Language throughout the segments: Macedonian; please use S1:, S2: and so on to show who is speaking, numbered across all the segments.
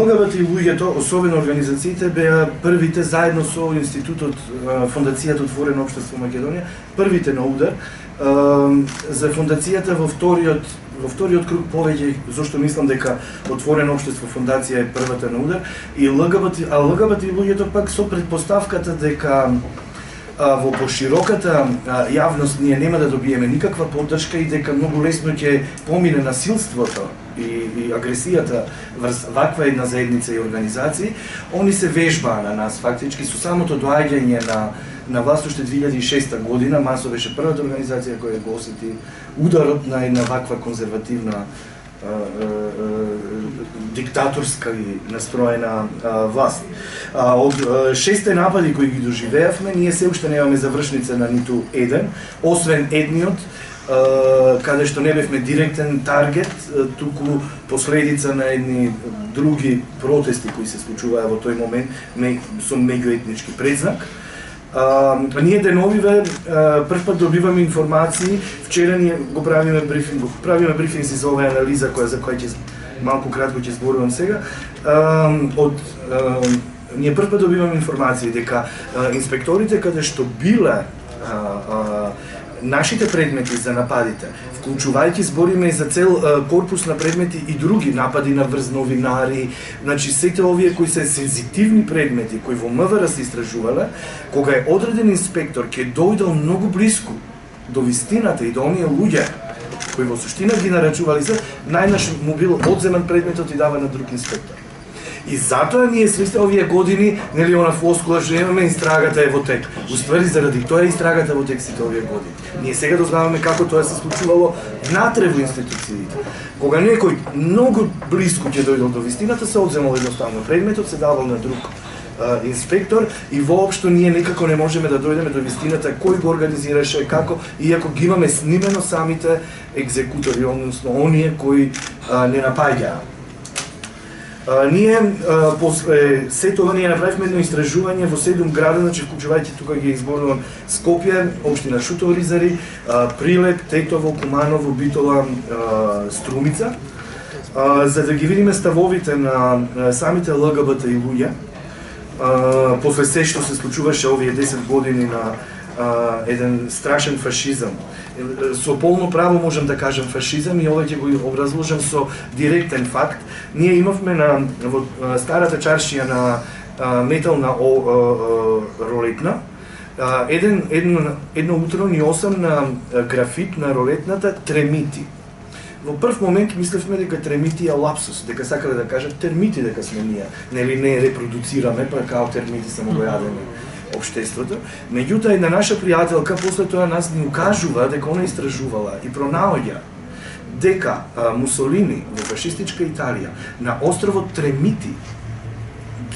S1: ЛГБТ и луѓето, особено организациите, беа првите заедно со институтот, фондацијата Отворено општество Македонија, првите на удар за фондацијата во вториот круг повеќе, зашто мислам дека Отворено општество фондација е првата на удар, и ЛГБТ и луѓето пак со предпоставката дека во пошироката јавност ние нема да добиеме никаква поддршка и дека многу лесно ќе помине насилството и агресијата врз ваква една заедница и организации, они се вежбаа на нас фактички со самото доаѓање на власт уште 2006 година. МАСО беше првата организација која го осети ударот на една ваква конзервативна диктаторска и настроена власт. Од 6 напади кои ги доживеавме, ние се уште немаме завршница на ниту еден, освен едниот, каде што не бевме директен таргет, туку последица на едни други протести кои се случуваа во тој момент со меѓуетнички предзнак. Ние деновиве прв пат добиваме информации. Вчера ние го правиме брифинг за оваа анализа за која ќе малку кратко ќе зборувам сега. Ние прв пат добиваме информации дека инспекторите каде што биле нашите предмети за нападите, вклучувајќи збориме и за цел корпус на предмети и други напади на врз новинари, значи сите овие кои се сензитивни предмети, кои во МВР се истражувале, кога е одреден инспектор ќе дојдел многу блиску до вистината и до оние луѓе кои во суштина ги нарачували се, најнаш му бил одземан предметот и дава на друг инспектор. И затоа ние сите овие години, нели она флоскула што имаме, истрагата е во тек. Уствари заради тоа истрагата во тек сите овие години. Ние сега дознаваме како тоа се случувало внатре во институциите. Кога некој многу блиску ќе дојдел до вистината, се одземал едноставно предметот, се давал на друг инспектор и воопшто ние некако не можеме да дојдеме до вистината кој го организираше, како, иако ги имаме снимено самите екзекутори, односно оние кои не напаѓаа. Ние после се тоа ние направивме едно истражување во 7 града, значи вклучувајќи тука ги изборувам Скопје, општина Шутовризари, Прилеп, Тетово, Куманово, Битола, Струмица, за да ги видиме ставовите на самите ЛГБТ и луѓе после се што се случуваше овие 10 години на еден страшен фашизам. Со полно право можам да кажам фашизам и ова ќе го образложам со директен факт. Ние имавме во старата чаршија на метална ролетна, едно утро ни осамна графит на ролетната тремити. Во прв момент мислевме дека тремити е лапсус, дека сакале да кажат термити дека сме ние, нели не репродуцираме, па као термити само го јадеме општеството. Меѓутоа една наша пријателка после тоа нас ни укажува дека она истражувала и пронаоѓа дека Мусолини во фашистичка Италија на островот Тремити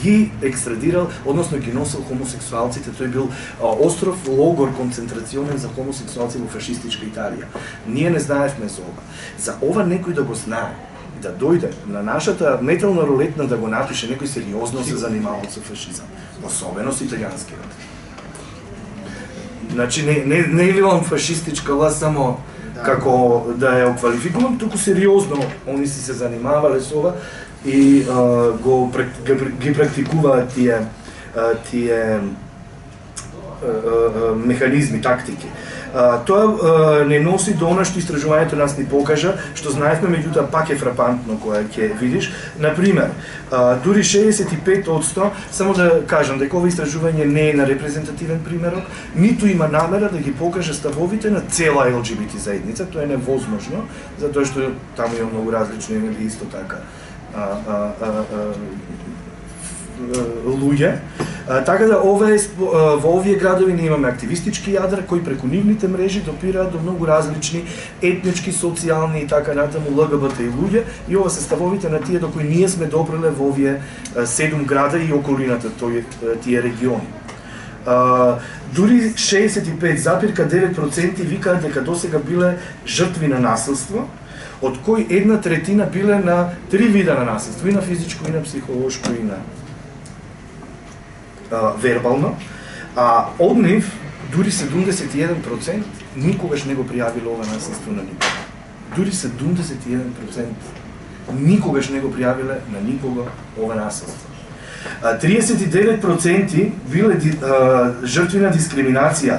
S1: ги екстрадирал, односно ги носил хомосексуалците. Тој бил остров, логор концентрационен за хомосексуалци во фашистичка Италија. Ние не знаевме за ова. За ова некој да го знае, да дојде на нашата метална рулетна да го напише, некој сериозно се занимавал со фашизам, особено со италијанскиот. Значи не велам фашистичка власт само како да ја оквалификувам, туку сериозно они си се занимавале со ова и ги практикуваат тие механизми, тактики. Тоа не носи до она што истражувањето нас ни покажа, што знаевме, меѓутоа пак е фрапантно кога ќе видиш. Например, дури 65%, само да кажам дека ова истражување не е на репрезентативен примерок, ниту има намера да ги покаже ставовите на цела ЛГБТ заедница, тоа е невозможно, затоа што таму има многу различни или исто така луѓе. Така да во овие градови ние имаме активистички јадра кои преку нивните мрежи допираат до многу различни етнички, социјални и така натаму ЛГБТ и луѓе, и ова се ставовите на тие до кои ние сме допреле во овие 7 града и околината тие региони. Дури 65,9% викаат дека досега биле жртви на насилство, од кои 1/3 биле на 3 вида на насилство, и на физичко, и на психолошко, и на вербално, а од нив дури 71% никогаш не го пријавило ова насилство на никого. Дури 71%. никогаш не го пријавиле на никого ова насилство. 39% биле жртви на дискриминација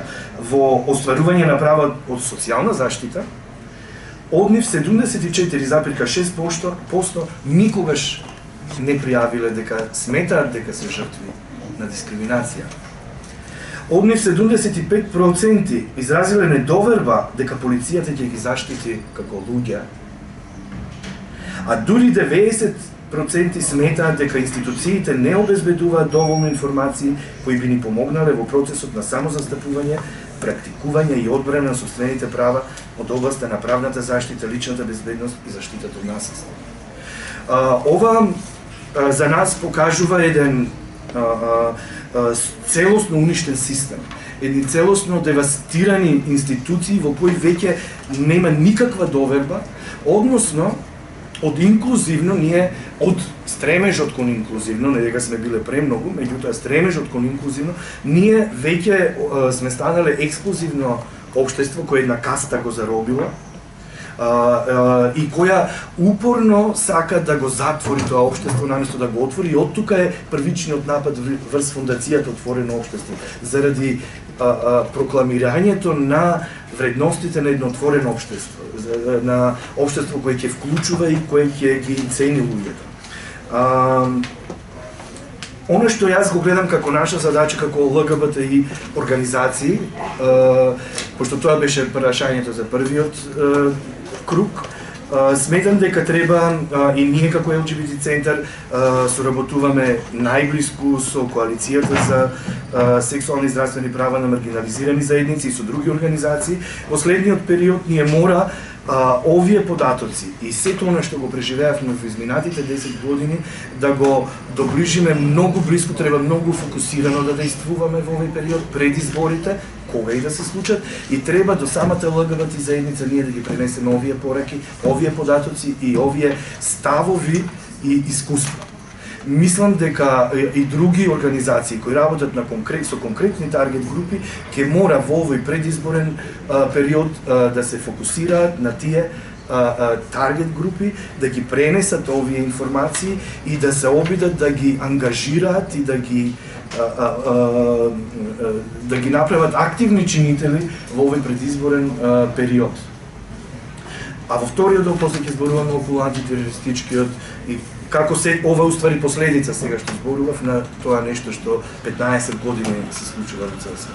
S1: во остварување на права од социјална заштита, од нив 74,6% никогаш не пријавиле дека сметаат дека се жртви на дискриминација. Од нив 75% изразиле недоверба дека полицијата ќе ги заштити како луѓе, а дури 90% сметаат дека институциите не обезбедуваат доволно информации кои би ни помогнале во процесот на самозастапување, практикување и одбрана на сопствените права од областа на правната заштита, личната безбедност и заштитата од насилство. Ова за нас покажува еден целосно уништен систем, едни целосно девастирани институции во кои веќе нема никаква доверба, односно од инклузивно ние од стремежот кон инклузивно, не дека сме биле премногу, меѓутоа стремежот кон инклузивно, ние веќе сме станале ексклузивно општество кое една каста го заробила и која упорно сака да го затвори тоа општество наместо да го отвори, и од тука е првичниот напад врз фондацијата Отворено општество, заради прокламирањето на вредностите на едно отворено општество, на општество кое ќе вклучува и кое ќе ги цени луѓето. Оно што јас го гледам како наша задача, како ЛГБТИ организации, пошто тоа беше прашањето за првиот круг, сметам дека треба и ние како ЛГБТ центар соработуваме најблиску со коалицијата за сексуални и здравствени права на маргинализирани заедници и со други организации. Во следниот период ние мора овие податоци и сето она што го преживеавме во изминатите 10 години да го доближиме многу блиску, треба многу фокусирано да действуваме во овој период пред изборите, кога и да се случат, и треба до самата ЛГБТ заедница ние да ги пренесеме овие пораки, овие податоци и овие ставови и искуства. Мислам дека и други организации кои работат со конкретни таргет групи ќе мора во овој предизборен период да се фокусираат на тие таргет групи, да ги пренесат овие информации и да се обидат да ги ангажираат и да ги направат активни чинители во овој предизборен период. А во вториот дел после ќе зборуваме околу антитерористичкиот и како се ова уствари последица сега што зборував на тоа нешто што 15 години се случува во цел свет.